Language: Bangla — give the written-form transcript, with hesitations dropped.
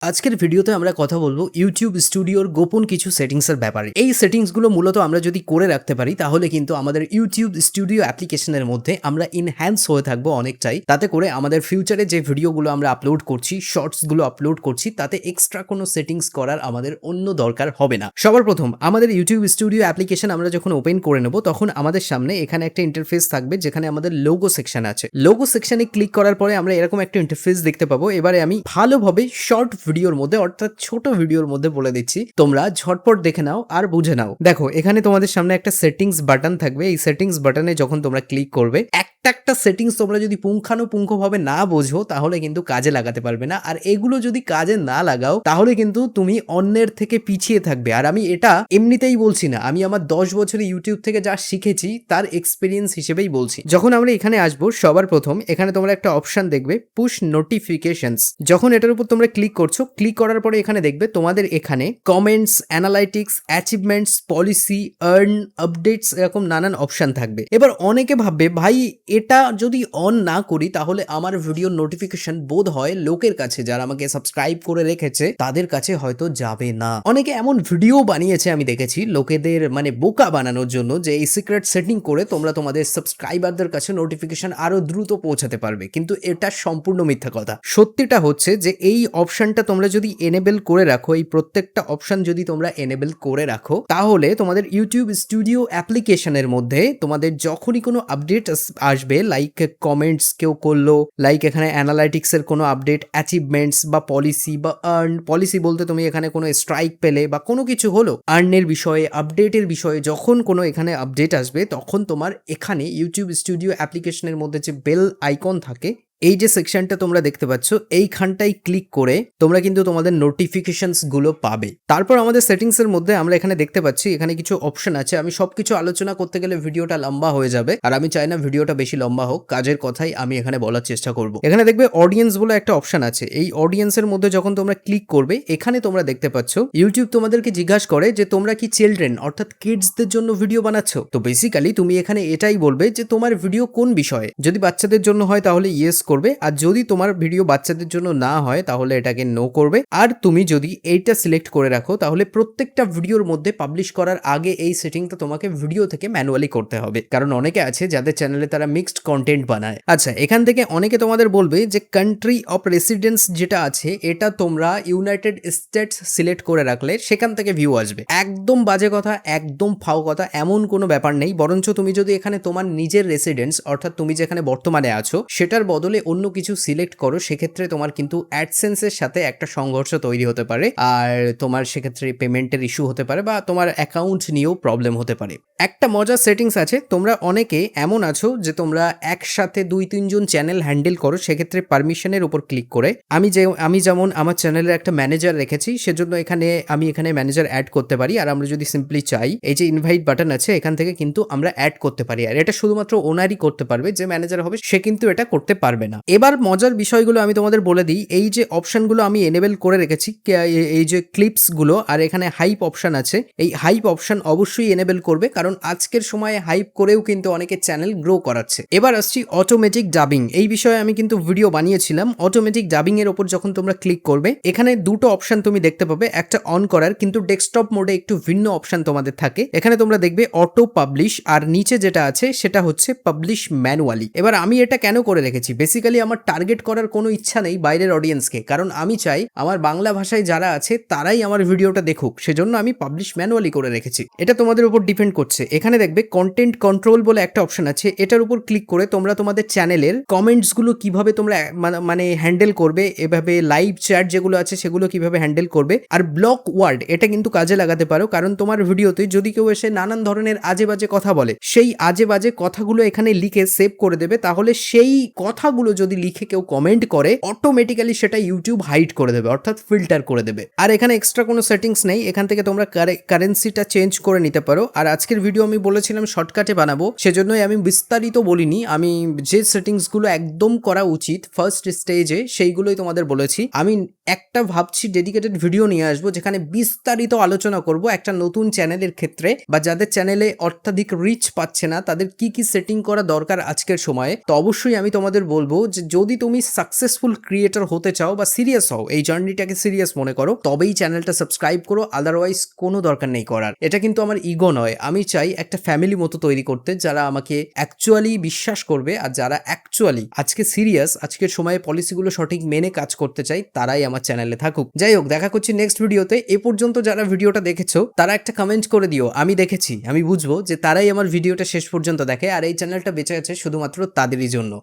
আজকের ভিডিওতে আমরা কথা বলবো ইউটিউব স্টুডিওর গোপন কিছু সেটিংসের ব্যাপারে। এই সেটিংসগুলো মূলত আমরা যদি করে রাখতে পারি তাহলে কিন্তু আমাদের ইউটিউব স্টুডিও অ্যাপ্লিকেশনের মধ্যে আমরা ইনহ্যান্স হয়ে থাকবো অনেকটাই। তাতে করে আমাদের ফিউচারে যে ভিডিওগুলো আমরা আপলোড করছি, শর্টসগুলো আপলোড করছি, তাতে এক্সট্রা কোনো সেটিংস করার আমাদের অন্য দরকার হবে না। সবার প্রথম আমাদের ইউটিউব স্টুডিও অ্যাপ্লিকেশন আমরা যখন ওপেন করে নেব তখন আমাদের সামনে এখানে একটা ইন্টারফেস থাকবে যেখানে আমাদের লোগো সেকশন আছে। লোগো সেকশনে ক্লিক করার পরে আমরা এরকম একটা ইন্টারফেস দেখতে পাবো। এবারে আমি ভালোভাবে শর্ট ভিডিওর মধ্যে অর্থাৎ ছোট ভিডিওর মধ্যে বলে দিচ্ছি, তোমরা ঝটপট দেখে নাও আর বুঝে নাও। দেখো এখানে তোমাদের সামনে একটা সেটিংস বাটন থাকবে। এই সেটিংস বাটনে যখন তোমরা ক্লিক করবে একটা সেটিংস তোমরা যদি পুঙ্খানুপুঙ্খভাবে না বোঝো তাহলে কিন্তু কাজে লাগাতে পারবে না। আর এগুলো যদি কাজে না লাগাও তাহলে কিন্তু তুমি অন্যের থেকে পিছিয়ে থাকবে। আর আমি এটা এমনিতেই বলছি না, আমি আমার 10 বছরে ইউটিউব থেকে যা শিখেছি তার এক্সপিরিয়েন্স হিসেবেই বলছি। যখন আমরা এখানে আসবো সবার প্রথম এখানে তোমরা একটা অপশন দেখবে পুশ নোটিফিকেশনস। যখন এটার উপর তোমরা ক্লিক করছো, ক্লিক করার পরে এখানে দেখবে তোমাদের এখানে comments, analytics, achievements, policy, earn, updates এরকম নানান অপশন থাকবে। এবার অনেকে ভাববে ভাই এটা যদি অন না করি তাহলে আমার ভিডিওর নোটিফিকেশন বোধ হয় লোকের কাছে, যারা আমাকে সাবস্ক্রাইব করে রেখেছে তাদের কাছে হয়তো যাবে না। অনেকে এমন ভিডিও বানিয়েছে আমি দেখেছি লোকেদের মানে বোকা বানানোর জন্য, যে এই সিক্রেট সেটিং করে তোমরা তোমাদের সাবস্ক্রাইবারদের কাছে নোটিফিকেশন আরো দ্রুত পৌঁছাতে পারবে, কিন্তু এটা সম্পূর্ণ মিথ্যা কথা। সত্যিটা হচ্ছে যে এই অপশনটা তোমরা যদি এনেবল করে রাখো, এই প্রত্যেকটা অপশন যদি তোমরা এনেবল করে রাখো তাহলে তোমাদের ইউটিউব স্টুডিও অ্যাপ্লিকেশনের মধ্যে তোমাদের যখনই কোনো আপডেট আসবে, লাইক কমেন্টস কেউ করলো, লাইক এখানে অ্যানালাইটিক্স এর কোনো আপডেট, অ্যাচিভমেন্টস বা পলিসি বা আর্ন, পলিসি বলতে তুমি এখানে কোনো স্ট্রাইক পেলে বা কোনো কিছু হলো, আর্নের বিষয়ে, আপডেটের বিষয়ে যখন কোনো এখানে আপডেট আসবে তখন তোমার এখানে ইউটিউব স্টুডিও অ্যাপ্লিকেশনের মধ্যে যে বেল আইকন থাকে, এই যে সেকশনটা তোমরা দেখতে পাচ্ছ এইখানটাই ক্লিক করে তোমরা কিন্তু তোমাদের নোটিফিকেশনস গুলো পাবে। তারপর আমাদের সেটিংস এর মধ্যে আমরা এখানে দেখতে পাচ্ছি এখানে কিছু অপশন আছে। আমি সবকিছু আলোচনা করতে গেলে ভিডিওটা লম্বা হয়ে যাবে, আর আমি চাই না ভিডিওটা বেশি লম্বা হোক, কাজের কথাই আমি এখানে বলার চেষ্টা করব। এখানে দেখবে অডিয়েন্স বলে একটা অপশন আছে। এই অডিয়েন্সের মধ্যে যখন তোমরা ক্লিক করবে এখানে তোমরা দেখতে পাচ্ছ ইউটিউব তোমাদেরকে জিজ্ঞাসা করে যে তোমরা কি চিলড্রেন অর্থাৎ কিডসদের জন্য ভিডিও বানাচ্ছ। তো বেসিক্যালি তুমি এখানে এটাই বলবে যে তোমার ভিডিও কোন বিষয়ে। যদি বাচ্চাদের জন্য হয় তাহলে ইয়েস করবে, আর যদি তোমার ভিডিও বাচ্চাদের জন্য না হয় তাহলে এটাকে নো করবে। আর তুমি যদি এইটা সিলেক্ট করে রাখো তাহলে প্রত্যেকটা ভিডিওর মধ্যে পাবলিশ করার আগে এই সেটিংটা তোমাকে ভিডিও থেকে ম্যানুয়ালি করতে হবে, কারণ অনেকে আছে যাদের চ্যানেলে তারা মিক্সড কন্টেন্ট বানায়। আচ্ছা, এখান থেকে অনেকে তোমাদের বলবে যে কান্ট্রি অফ রেসিডেন্স যেটা আছে এটা তোমরা ইউনাইটেড স্টেটস সিলেক্ট করে রাখলে সেখান থেকে ভিউ আসবে। একদম বাজে কথা, একদম ফাও কথা, এমন কোনো ব্যাপার নেই। বরঞ্চ তুমি যদি এখানে তোমার নিজের রেসিডেন্স অর্থাৎ তুমি যেখানে বর্তমানে আছো সেটার বদলে অন্য কিছু সিলেক্ট করো, সেক্ষেত্রে তোমার কিন্তু অ্যাডসেন্সের সাথে একটা সংঘর্ষ তৈরি হতে পারে, আর তোমার সেক্ষেত্রে পেমেন্টের ইস্যু হতে পারে বা তোমার অ্যাকাউন্ট নিয়েও প্রবলেম হতে পারে। একটা মজার সেটিংস আছে, তোমরা অনেকে এমন আছো যে তোমরা একসাথে 2-3 জন চ্যানেল হ্যান্ডেল করো, সেক্ষেত্রে পারমিশনের উপর ক্লিক করে আমি যেমন আমার চ্যানেলের একটা ম্যানেজার রেখেছি, সেজন্য আমি এখানে ম্যানেজার অ্যাড করতে পারি। আর আমরা যদি সিম্পলি চাই এই যে ইনভাইট বাটন আছে এখান থেকে কিন্তু আমরা অ্যাড করতে পারি। আর এটা শুধুমাত্র ওনারই করতে পারবে, যে ম্যানেজার হবে সে কিন্তু এটা করতে পারবে না। এবার মজার বিষয়গুলো আমি তোমাদের বলে দিই। এই যে অপশনগুলো আমি এনেবল করে রেখেছি, এই যে ক্লিপস গুলো আর এখানে হাইপ অপশন আছে, এই হাইপ অপশন অবশ্যই এনেবল করবে, কারণ আজকের সময়ে হাইপ করেও কিন্তু অনেকে চ্যানেল গ্রো করাচ্ছে। এবার আসছি অটোমেটিক ডাবিং। এই বিষয়ে আমি কিন্তু ভিডিও বানিয়েছিলাম। অটোমেটিক ডাবিং এর উপর যখন তোমরা ক্লিক করবে এখানে দুটো অপশন তুমি দেখতে পাবে, একটা অন করার, কিন্তু ডেস্কটপ মোডে একটু ভিন্ন অপশন তোমাদের থাকে। এখানে তোমরা দেখবে অটো পাবলিশ, আর নিচে যেটা আছে সেটা হচ্ছে পাবলিশ ম্যানুয়ালি। এবার আমি এটা কেন করে রেখেছি, বেসিক্যালি আমার টার্গেট করার কোনো ইচ্ছা নেই বাইরের অডিয়েন্সকে, কারণ আমি চাই আমার বাংলা ভাষায় যারা আছে তারাই আমার ভিডিওটা দেখুক, সেজন্য আমি পাবলিশ ম্যানুয়ালি করে রেখেছি। এটা তোমাদের উপর ডিপেন্ড করছে। এখানে দেখবে কন্টেন্ট কন্ট্রোল বলে একটা অপশন আছে, এটার উপর ক্লিক করে তোমরা তোমাদের চ্যানেলের কমেন্টস গুলো কিভাবে তোমরা মানে হ্যান্ডেল করবে, এভাবে লাইভ চ্যাট যেগুলো আছে সেগুলো কিভাবে হ্যান্ডেল করবে। আর ব্লক ওয়ার্ড এটা কিন্তু কাজে লাগাতে পারো, কারণ তোমার ভিডিওতে যদি কেউ এসে নানান ধরনের আজে বাজে কথা বলে, সেই আজে বাজে কথাগুলো এখানে লিখে সেভ করে দেবে, তাহলে সেই কথাগুলো যদি লিখে কেউ কমেন্ট করে অটোমেটিক্যালি সেটা ইউটিউব হাইড করে দেবে, অর্থাৎ ফিল্টার করে দেবে। আর এখানে এক্সট্রা কোনো সেটিংস নেই, এখান থেকে তোমরা কারেন্সিটা চেঞ্জ করে নিতে পারো। আর আজকের ভিডিও আমি বলেছিলাম শর্টকাটে বানাবো, সেজন্যই আমি বিস্তারিত বলিনি। আমি যে সেটিংসগুলো একদম করা উচিত ফার্স্ট স্টেজে সেইগুলোই তোমাদের বলেছি। আমি একটা ভাবছি ডেডিকেটেড ভিডিও নিয়ে আসবো যেখানে বিস্তারিত আলোচনা করব একটা নতুন চ্যানেলের ক্ষেত্রে, বা যাদের চ্যানেলে অত্যাধিক রিচ পাচ্ছে না তাদের কি কি সেটিং করা দরকার আজকের সময়ে। তো অবশ্যই আমি তোমাদের বলবো যে যদি তুমি সাকসেসফুল ক্রিয়েটর হতে চাও বা সিরিয়াস হও, এই জার্নিটাকে সিরিয়াস মনে করো, তবেই চ্যানেলটা সাবস্ক্রাইব করো, আদারওয়াইজ কোনো দরকার নেই করার। এটা কিন্তু আমার ইগো নয়, আমি চাই একটা ফ্যামিলি মতো তৈরি করতে যারা আমাকে অ্যাকচুয়ালি বিশ্বাস করবে, আর যারা অ্যাকচুয়ালি আজকে সিরিয়াস, আজকের সময়ে পলিসিগুলো সঠিক মেনে কাজ করতে চাই, তারাই আমার চ্যানেলে থাকুক। যাই হোক, দেখা করছি নেক্সট ভিডিওতে। এ পর্যন্ত যারা ভিডিওটা দেখেছো তারা একটা কমেন্ট করে দিও, আমি দেখেছি, আমি বুঝবো যে তারাই আমার ভিডিওটা শেষ পর্যন্ত দেখে, আর এই চ্যানেলটা বেঁচে আছে শুধুমাত্র তাদেরই জন্য।